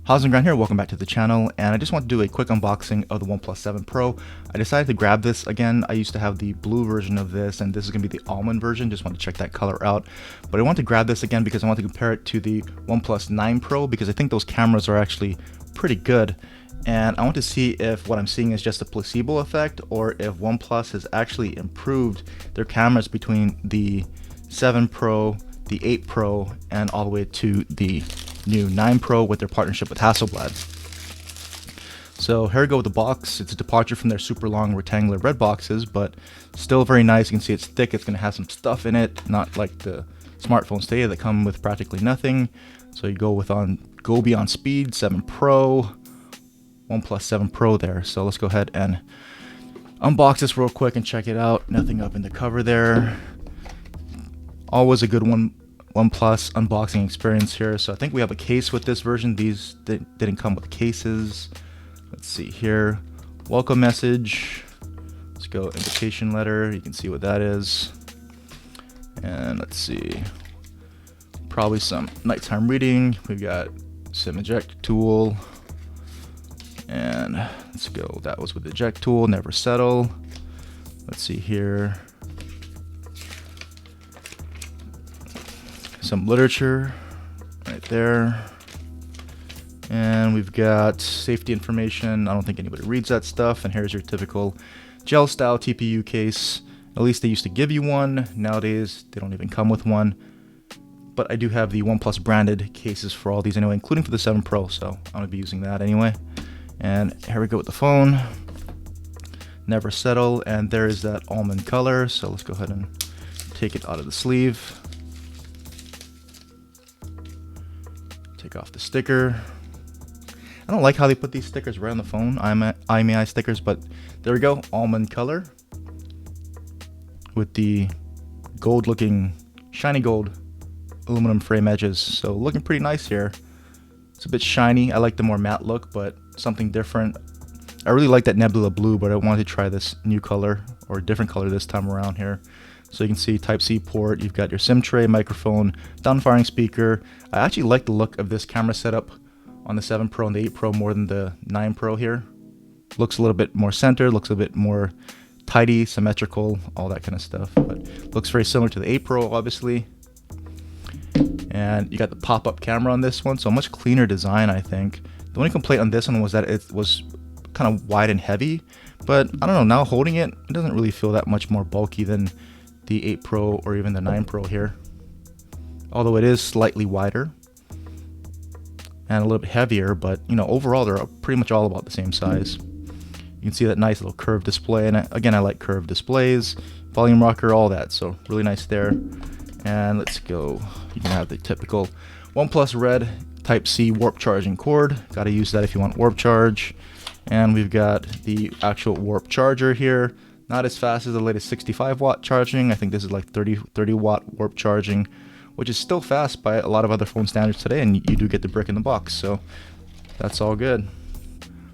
How's it going here? Welcome back to the channel, and I just want to do a quick unboxing of the OnePlus 7 Pro. I decided to grab this again. I used to have the blue version of this, and this is going to be the almond version. Just want to check that color out. But I want to grab this again because I want to compare it to the OnePlus 9 Pro because I think those cameras are actually pretty good. And I want to see if what I'm seeing is just a placebo effect or if OnePlus has actually improved their cameras between the 7 Pro, the 8 Pro, and all the way to the new 9 Pro with their partnership with Hasselblad. So here we go with the box. It's a departure from their super long rectangular red boxes, but still very nice. You can see it's thick. It's going to have some stuff in it, not like the smartphones today that come with practically nothing. So you go beyond speed, 7 Pro, OnePlus 7 Pro there. So let's go ahead and unbox this real quick and check it out. Nothing up in the cover there. Always a good OnePlus unboxing experience here. So I think we have a case with this version. These didn't come with cases. Let's see here. Welcome message. Let's go invitation letter. You can see what that is. And let's see. Probably some nighttime reading. We've got SIM eject tool. And let's go. That was with the eject tool. Never settle. Let's see here. Some literature right there, and we've got safety information. I don't think anybody reads that stuff. And here's your typical gel style TPU case. At least they used to give you one. Nowadays they don't even come with one, but I do have the OnePlus branded cases for all these anyway, including for the 7 Pro, so I'm gonna be using that anyway. And here we go with the phone. Never settle. And there is that almond color, so let's go ahead and take it out of the sleeve. Take off the sticker. I don't like how they put these stickers right on the phone, IMEI stickers, but there we go, almond color with the gold looking, shiny gold aluminum frame edges. So looking pretty nice here. It's a bit shiny. I like the more matte look, but something different. I really like that nebula blue, but I wanted to try this new color or a different color this time around here. So you can see Type-C port, you've got your SIM tray, microphone, down-firing speaker. I actually like the look of this camera setup on the 7 Pro and the 8 Pro more than the 9 Pro here. Looks a little bit more centered, looks a bit more tidy, symmetrical, all that kind of stuff. But looks very similar to the 8 Pro, obviously. And you got the pop-up camera on this one, so a much cleaner design, I think. The only complaint on this one was that it was kind of wide and heavy. But I don't know, now holding it, it doesn't really feel that much more bulky than the 8 Pro or even the 9 Pro here, although it is slightly wider and a little bit heavier, but you know, overall they're pretty much all about the same size. You can see that nice little curved display, and again, I like curved displays, volume rocker, all that, so really nice there. And let's go. You can have the typical OnePlus red Type-C warp charging cord. Got to use that if you want warp charge. And we've got the actual warp charger here. Not as fast as the latest 65 watt charging. I think this is like 30 watt warp charging, which is still fast by a lot of other phone standards today, and you do get the brick in the box, so that's all good.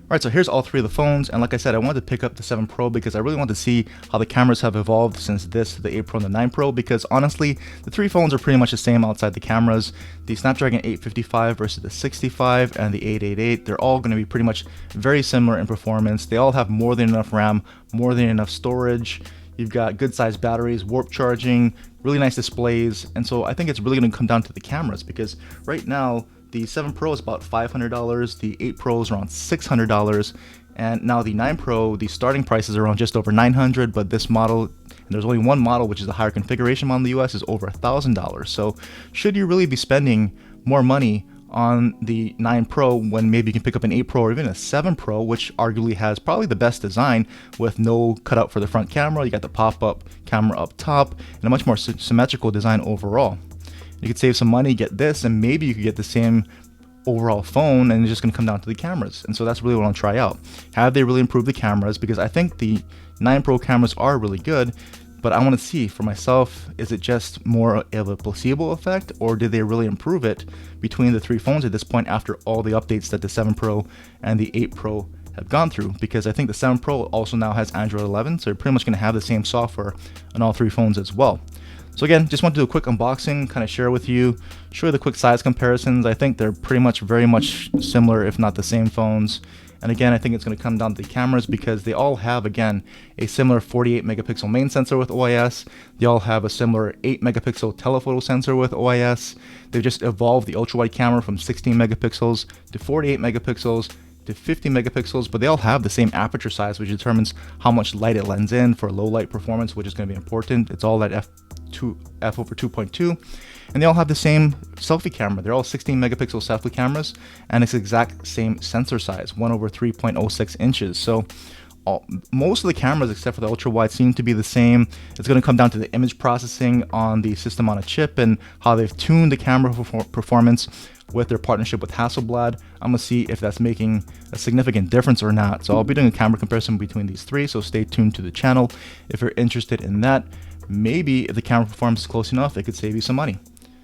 Alright, so here's all three of the phones, and like I said, I wanted to pick up the 7 Pro because I really wanted to see how the cameras have evolved since this, the 8 Pro and the 9 Pro, because honestly, the three phones are pretty much the same outside the cameras. The Snapdragon 855 versus the 65 and the 888, they're all going to be pretty much very similar in performance. They all have more than enough RAM, more than enough storage. You've got good sized batteries, warp charging, really nice displays, and so I think it's really going to come down to the cameras, because right now the 7 Pro is about $500, the 8 Pro is around $600, and now the 9 Pro, the starting price is around just over $900, but this model, and there's only one model, which is the higher configuration model in the US, is over $1,000. So should you really be spending more money on the 9 Pro when maybe you can pick up an 8 Pro or even a 7 Pro, which arguably has probably the best design with no cutout for the front camera? You got the pop-up camera up top and a much more symmetrical design overall. You could save some money, get this, and maybe you could get the same overall phone, and it's just going to come down to the cameras. And so that's really what I want to try out. Have they really improved the cameras? Because I think the 9 Pro cameras are really good, but I want to see for myself, is it just more of a placebo effect, or did they really improve it between the three phones at this point after all the updates that the 7 Pro and the 8 Pro have gone through? Because I think the 7 Pro also now has Android 11, so you're pretty much going to have the same software on all three phones as well. So again, just want to do a quick unboxing, kind of share with you, show you the quick size comparisons. I think they're pretty much very much similar, if not the same phones. And again, I think it's going to come down to the cameras because they all have, again, a similar 48 megapixel main sensor with OIS. They all have a similar 8 megapixel telephoto sensor with OIS. They've just evolved the ultra wide camera from 16 megapixels to 48 megapixels to 50 megapixels, but they all have the same aperture size, which determines how much light it lends in for low light performance, which is going to be important. It's all at f over 2.2, and they all have the same selfie camera. They're all 16 megapixel selfie cameras, and it's the exact same sensor size, 1 over 3.06 inches. So most of the cameras except for the ultra wide seem to be the same. It's going to come down to the image processing on the system on a chip and how they've tuned the camera performance with their partnership with Hasselblad. I'm going to see if that's making a significant difference or not. So I'll be doing a camera comparison between these three, so stay tuned to the channel if you're interested in that. Maybe if the camera performance is close enough, it could save you some money.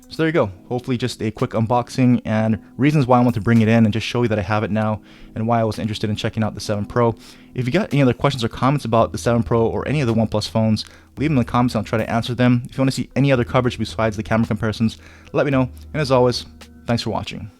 So there you go. Hopefully just a quick unboxing and reasons why I want to bring it in and just show you that I have it now and why I was interested in checking out the 7 Pro. If you got any other questions or comments about the 7 Pro or any of the OnePlus phones, leave them in the comments and I'll try to answer them. If you want to see any other coverage besides the camera comparisons, let me know. And as always, thanks for watching.